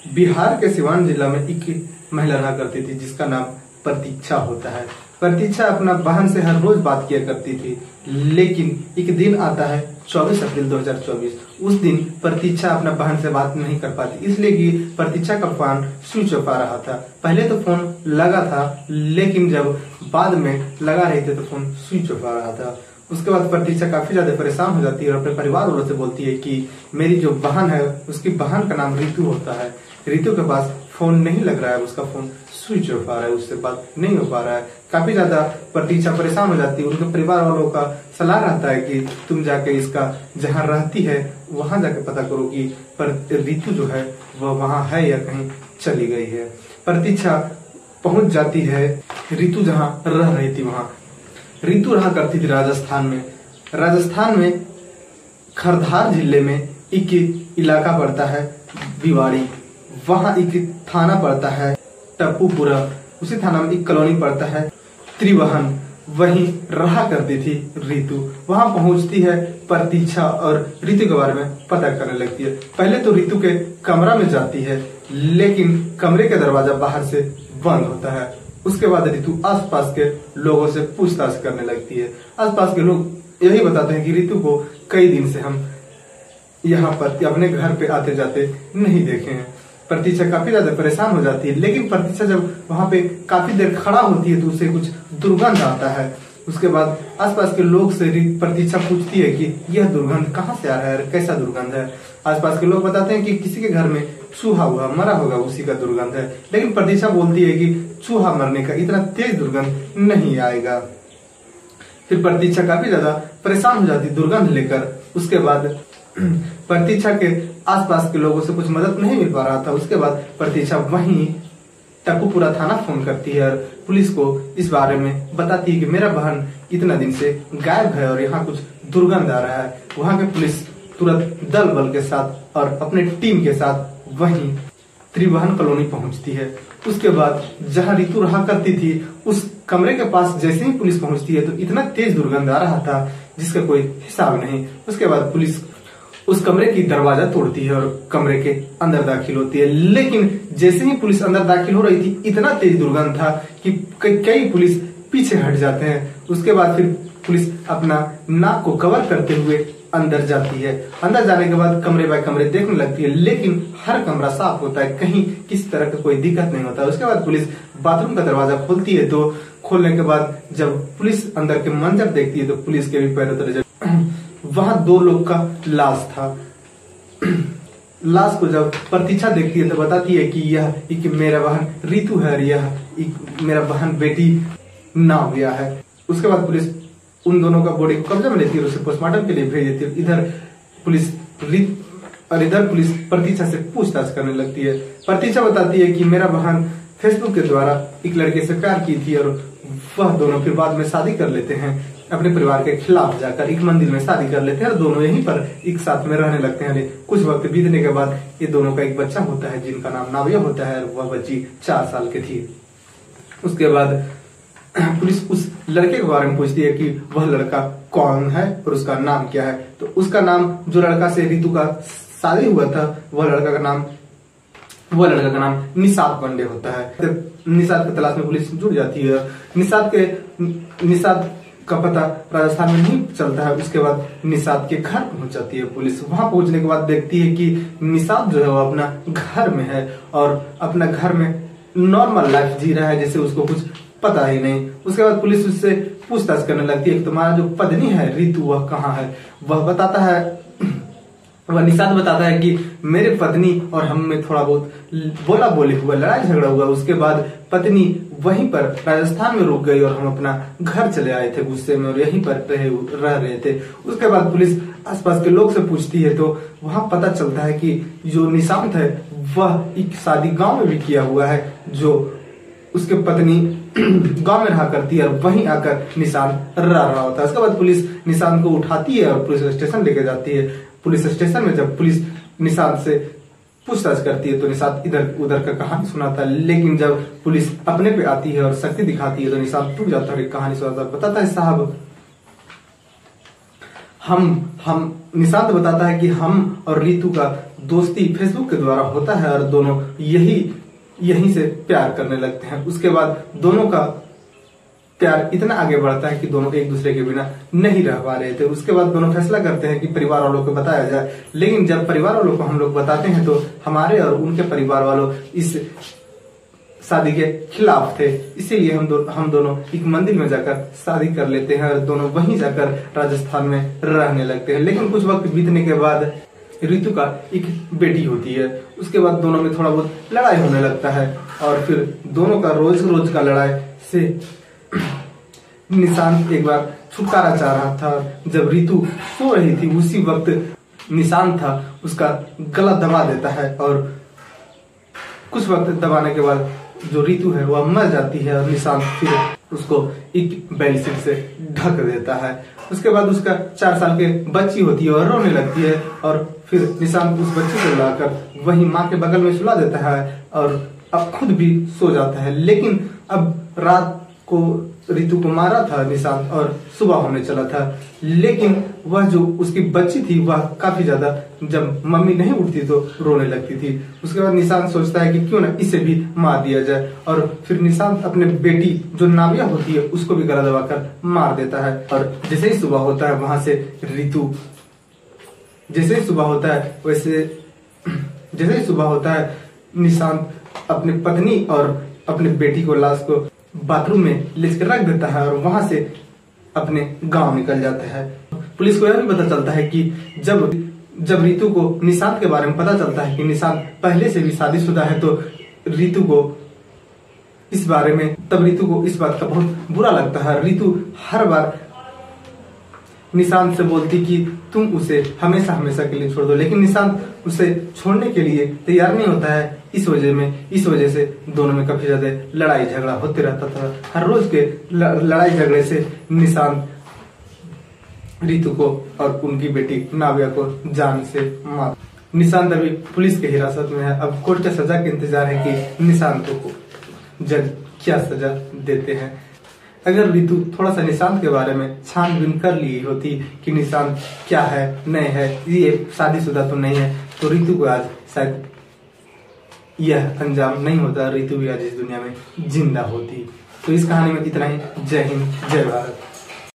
बिहार के सिवान जिला में एक महिला रहा करती थी जिसका नाम प्रतीक्षा होता है। प्रतीक्षा अपना बहन से हर रोज बात किया करती थी, लेकिन एक दिन आता है 24 अप्रैल 2024। उस दिन प्रतीक्षा अपना बहन से बात नहीं कर पाती, इसलिए कि प्रतीक्षा का फोन स्विच ऑफ आ रहा था। पहले तो फोन लगा था, लेकिन जब बाद में लगा रहे थे तो फोन स्विच ऑफ आ रहा था। उसके बाद प्रतीक्षा काफी ज्यादा परेशान हो जाती है और अपने परिवार वालों से बोलती है कि मेरी जो बहन है उसकी बहन का नाम रितु होता है, रितु के पास फोन नहीं लग रहा है, उसका फोन स्विच ऑफ आ रहा है, उससे बात नहीं हो पा रहा है। काफी ज्यादा प्रतीक्षा परेशान हो जाती है। उनके परिवार वालों का सलाह रहता है कि तुम जाके इसका जहाँ रहती है वहां जाके पता करो कि रितु जो है वह वहां है या कहीं चली गई है। प्रतीक्षा पहुंच जाती है रितु जहाँ रह रही थी वहां। रितु रहा करती थी राजस्थान में। राजस्थान में खरधार जिले में एक इलाका पड़ता है बिवाड़ी, वहां एक थाना पड़ता है टप्पूपुरा, उसी थाना में एक कॉलोनी पड़ता है त्रिवहन, वहीं रहा करती थी रितु। वहां पहुंचती है प्रतीक्षा और रितु के बारे में पता करने लगती है। पहले तो रितु के कमरा में जाती है, लेकिन कमरे का दरवाजा बाहर से बंद होता है। उसके बाद रितु आसपास के लोगों से पूछताछ करने लगती है। आसपास के लोग यही बताते हैं कि रितु को कई दिन से हम यहाँ पर अपने घर पे आते जाते नहीं देखे हैं। प्रतीक्षा काफी ज्यादा परेशान हो जाती है, लेकिन प्रतीक्षा जब वहां पे काफी देर खड़ा होती है तो उसे कुछ दुर्गंध आता है। उसके बाद आसपास के लोग से प्रतीक्षा पूछती है कि यह दुर्गंध कहाँ से आ रहा है, कैसा दुर्गंध है। आसपास के लोग बताते हैं कि किसी के घर में चूहा हुआ मरा होगा, उसी का दुर्गंध है। लेकिन प्रतीक्षा बोलती है कि चूहा मरने का इतना तेज दुर्गंध नहीं आएगा। फिर प्रतीक्षा काफी ज्यादा परेशान हो जाती दुर्गंध लेकर। उसके बाद प्रतीक्षा के आसपास के लोगों से कुछ मदद नहीं मिल पा रहा था। उसके बाद प्रतीक्षा वहीं टप्पूपुरा थाना फोन करती है और पुलिस को इस बारे में बताती है कि मेरा बहन इतना दिन से गायब है और यहाँ कुछ दुर्गंध आ रहा है। वहां के पुलिस तुरंत दल बल के साथ और अपने टीम के साथ वहीं त्रिभुवन कॉलोनी पहुंचती है। उसके बाद जहां रितु रहा करती थी उस कमरे के पास जैसे ही पुलिस पहुंचती है तो इतना तेज दुर्गंध आ रहा था जिसका कोई हिसाब नहीं। उसके बाद पुलिस उस कमरे की दरवाजा तोड़ती है और कमरे के अंदर दाखिल होती है, लेकिन जैसे ही पुलिस अंदर दाखिल हो रही थी इतना तेज दुर्गंध था कि कई पुलिस पीछे हट जाते हैं। उसके बाद फिर पुलिस अपना नाक को कवर करते हुए अंदर जाती है। अंदर जाने के बाद कमरे बाय कमरे देखने लगती है, लेकिन हर कमरा साफ होता है, कहीं किसी तरह का कोई दिक्कत नहीं होता। उसके बाद पुलिस बाथरूम का दरवाजा खोलती है, तो खोलने के बाद जब पुलिस अंदर के मंजर देखती है तो पुलिस के भी पैरों तले वहां 2 लोग का लाश था। लाश को जब प्रतीक्षा देखती है तो बताती है कि यह एक मेरा बहन रितु है और यह एक मेरा बहन बेटी नाव्या है। उसके बाद पुलिस उन दोनों का बॉडी को कब्जा में लेती है और उसे पोस्टमार्टम के लिए भेज देती है। इधर पुलिस प्रतीक्षा से पूछताछ करने लगती है। प्रतीक्षा बताती है कि मेरा बहन फेसबुक के द्वारा एक लड़के से प्यार की थी और वह दोनों फिर बाद में शादी कर लेते हैं। अपने परिवार के खिलाफ जाकर एक मंदिर में शादी कर लेते हैं और दोनों यहीं पर एक साथ में रहने लगते हैं। कुछ वक्त बीतने के बाद ये दोनों का एक बच्चा होता है जिनका नाम नाव्या होता है। वह बच्ची 4 साल की थी। उसके बाद पुलिस उस लड़के के बारे में पूछती है कि वह लड़का कौन है और उसका नाम क्या है। तो उसका नाम, जो लड़का से रितु का शादी हुआ था, वह लड़का का नाम निषाद पांडे होता है। निषाद की तलाश में पुलिस जुट जाती है। निषाद का पता राजस्थान में नहीं चलता है। उसके बाद निषाद के घर पहुंच जाती है पुलिस। वहां पहुंचने के बाद देखती है कि निषाद जो है वो अपना घर में है और अपना घर में नॉर्मल लाइफ जी रहा है, जैसे उसको कुछ पता ही नहीं। उसके बाद पुलिस उससे पूछताछ करने लगती है कि तुम्हारा जो पत्नी है रितु वह कहाँ है। वह निषाद बताता है कि मेरे पत्नी और हम में थोड़ा बहुत बोला बोली हुआ, लड़ाई झगड़ा हुआ। उसके बाद पत्नी वहीं पर राजस्थान में रुक गई और हम अपना घर चले आए थे गुस्से में और यहीं पर रह रहे थे। उसके बाद पुलिस आसपास के लोग से पूछती है तो वहां पता चलता है कि जो निशांत है वह एक शादी गांव में भी किया हुआ है, जो उसके पत्नी गांव में रहा करती है और वहीं आकर निशांत रह रहा होता है। उसके बाद पुलिस निशांत को उठाती है और पुलिस स्टेशन लेके जाती है। पुलिस स्टेशन में जब पुलिस निशांत से पूछताछ करती है तो निशांत इधर उधर का कहानी सुनाता है, लेकिन जब पुलिस अपने पे आती है और शक्ति दिखाती है तो निशांत टूट जाता है। कहानी सुनाता है, बताता है साहब हम निशांत बताता है कि हम और रितु का दोस्ती फेसबुक के द्वारा होता है और दोनों यहीं से प्यार करने लगते हैं। उसके बाद दोनों का प्यार इतना आगे बढ़ता है कि दोनों एक दूसरे के बिना नहीं रह पा रहे थे। उसके बाद दोनों फैसला करते हैं कि परिवार वालों को बताया जाए, लेकिन जब परिवार वालों को हम लोग बताते हैं तो हमारे और उनके परिवार वालों इस शादी के खिलाफ थे। इसीलिए हम दोनों एक मंदिर में जाकर शादी कर लेते हैं और दोनों वहीं जाकर राजस्थान में रहने लगते हैं। लेकिन कुछ वक्त बीतने के बाद ऋतु का एक बेटी होती है। उसके बाद दोनों में थोड़ा बहुत लड़ाई होने लगता है और फिर दोनों का रोज का लड़ाई से निशांत एक बार छुटकारा चाह रहा था। जब ऋतु सो रही थी उसी वक्त निशांत था उसका गला दबा देता है और कुछ वक्त दबाने के बाद जो ऋतु है वह मर जाती है और निशांत फिर उसको एक बेडशीट से ढक देता है। उसके बाद उसका 4 साल के बच्ची होती है और रोने लगती है और फिर निशांत उस बच्ची को लाकर वही माँ के बगल में सुला देता है और अब खुद भी सो जाता है। लेकिन अब रात को ऋतु को मारा था निशांत और सुबह होने चला था, लेकिन वह जो उसकी बच्ची थी वह काफी ज्यादा जब मम्मी नहीं उठती तो रोने लगती थी। उसके बाद निशांत सोचता है कि क्यों ना इसे भी मार दिया जाए और फिर निशांत अपने बेटी जो नाविया होती है उसको भी गला दबाकर मार देता है। और जैसे ही सुबह होता है वहां से ऋतु जैसे ही सुबह होता है जैसे ही सुबह होता है निशांत अपनी पत्नी और अपने बेटी को लाश को बाथरूम में लेकर रख देता है और वहां से अपने गांव निकल जाता है। पुलिस को यह भी पता चलता है कि जब ऋतु को निशांत के बारे में पता चलता है कि निशांत पहले से भी शादीशुदा है तो ऋतु को इस बात का बहुत बुरा लगता है। ऋतु हर बार निशांत से बोलती कि तुम उसे हमेशा के लिए छोड़ दो, लेकिन निशांत उसे छोड़ने के लिए तैयार नहीं होता है। इस वजह से दोनों में काफी ज्यादा लड़ाई झगड़ा होते रहता था। हर रोज के लड़ाई झगड़े से निशांत ऋतु को और उनकी बेटी नाविया को जान से मार। निशांत अभी पुलिस के हिरासत में है। अब कोर्ट के सजा के इंतजार है कि निशांत को जज क्या सजा देते हैं। अगर ऋतु थोड़ा सा निशांत के बारे में छानबीन कर ली होती कि निशांत क्या है नहीं है, ये शादीशुदा तो नहीं है, तो ऋतु को आज शायद यह अंजाम नहीं होता, ऋतु भी आज इस दुनिया में जिंदा होती। तो इस कहानी में इतना ही। जय हिंद, जय भारत।